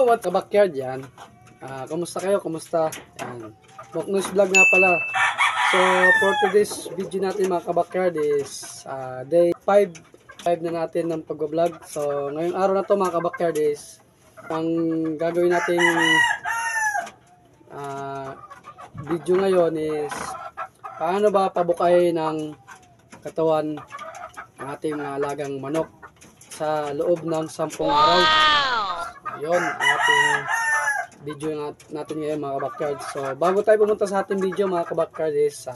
what's up backyard yan? Kumusta kayo? Kumusta? Yan. Boknoise Vlog nga pala. So, for today's video natin mga kabakyard is day 5 na natin ng pag-vlog. So, ngayong araw na to mga kabakyard is ang gagawin nating video ngayon is paano ba pabukay ng katawan ng ating alagang manok sa loob ng 10 araw. Yun ang ating video natin ngayon mga kabakyard. So bago tayo pumunta sa ating video mga kabakyard is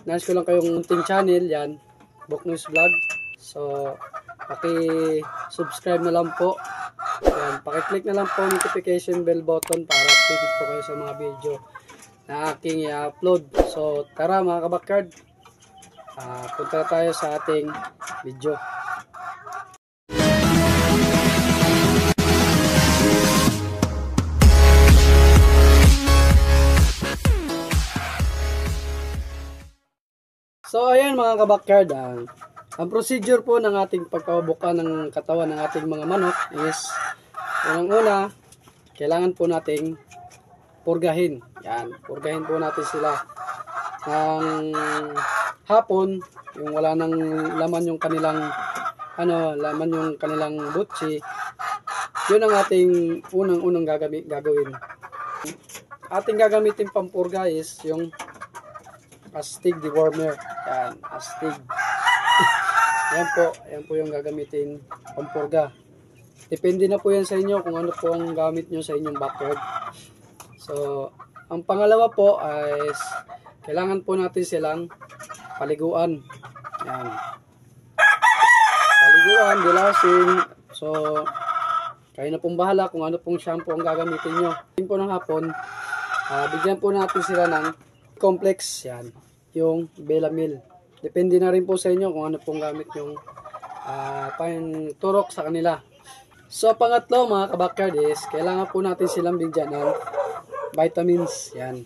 nais ko lang kayong munting channel yan, Boknoise Vlog. So paki-subscribe na lang po yan, paki-click na lang po notification bell button para updated po kayo sa mga video na aking i-upload. So tara mga kabakyard, punta tayo sa ating video. So ayan mga kabakyard, ang procedure po ng ating pagpabuka ng katawan ng ating mga manok is unang-una, kailangan po nating purgahin. Yan, purgahin po natin sila ng hapon, yung wala nang laman yung kanilang laman yung kanilang butsi. Yun ang ating unang-unang gagawin. Ating gagamitin pampurga is yung astig dewormer. Yan, astig. Yan po yung gagamitin pampurga. Depende na po yan sa inyo kung ano po ang gamit nyo sa inyong backyard. So, ang pangalawa po is kailangan po natin silang paliguan. Yan. Paliguan, dilasing. So, kayo na pong bahala kung ano pong shampoo ang gagamitin nyo. Pagdating po ng hapon, bigyan po natin sila ng complex. Yan, yung Belamil. Depende na rin po sa inyo kung ano pong gamit yung turok sa kanila. So, pangatlo mga kabakyard is kailangan po natin silang bigyan ng vitamins. Yan.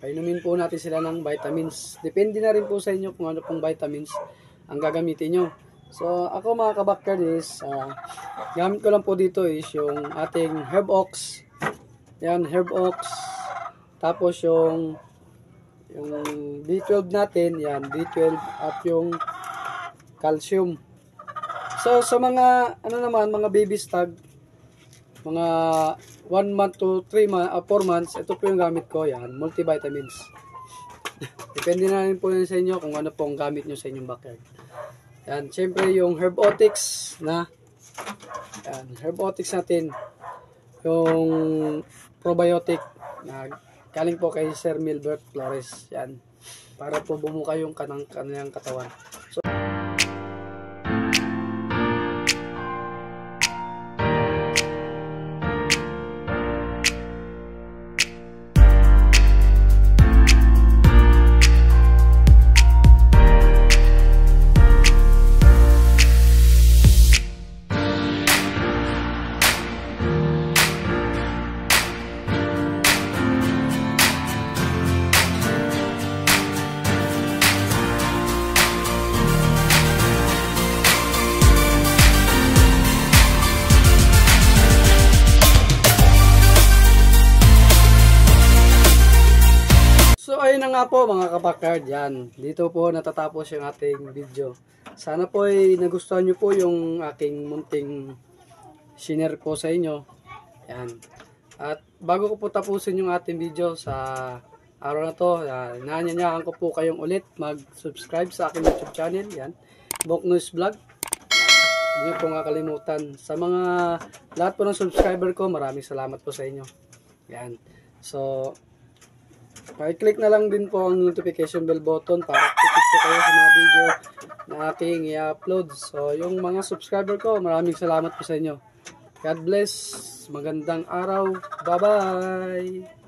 Painumin po natin sila ng vitamins. Depende na rin po sa inyo kung ano pong vitamins ang gagamitin nyo. So, ako mga kabakyard is gamit ko lang po dito is yung ating Herb Ox. Yan, Herb Ox. Tapos yung B12 natin, yan, B12 at yung calcium. So, sa mga, mga baby stag, mga 1 month to 4 months, ito po yung gamit ko, yan, multivitamins. Depende na rin po yun sa inyo kung ano pong gamit nyo sa inyong backyard. Yan, syempre yung Herbotics na, yan, Herbotics natin, yung probiotic na galing po kay Sir Milbert Flores. Yan. Para po bumuka yung kanilang katawan. So, ayun na nga po mga kabakyard, yan. Dito po natatapos yung ating video. Sana po ay nagustuhan nyo po yung aking munting share po sa inyo. Yan. At bago ko po tapusin yung ating video sa araw na to, nanyanyakan ko po kayong ulit mag-subscribe sa aking YouTube channel. Yan. Boknoise Vlog. Hindi po nga kalimutan. Sa mga lahat po ng subscriber ko, maraming salamat po sa inyo. Yan. So, i-click na lang din po ang notification bell button para updated po kayo sa mga video na aking i-upload. So, yung mga subscriber ko, maraming salamat po sa inyo. God bless. Magandang araw. Bye-bye.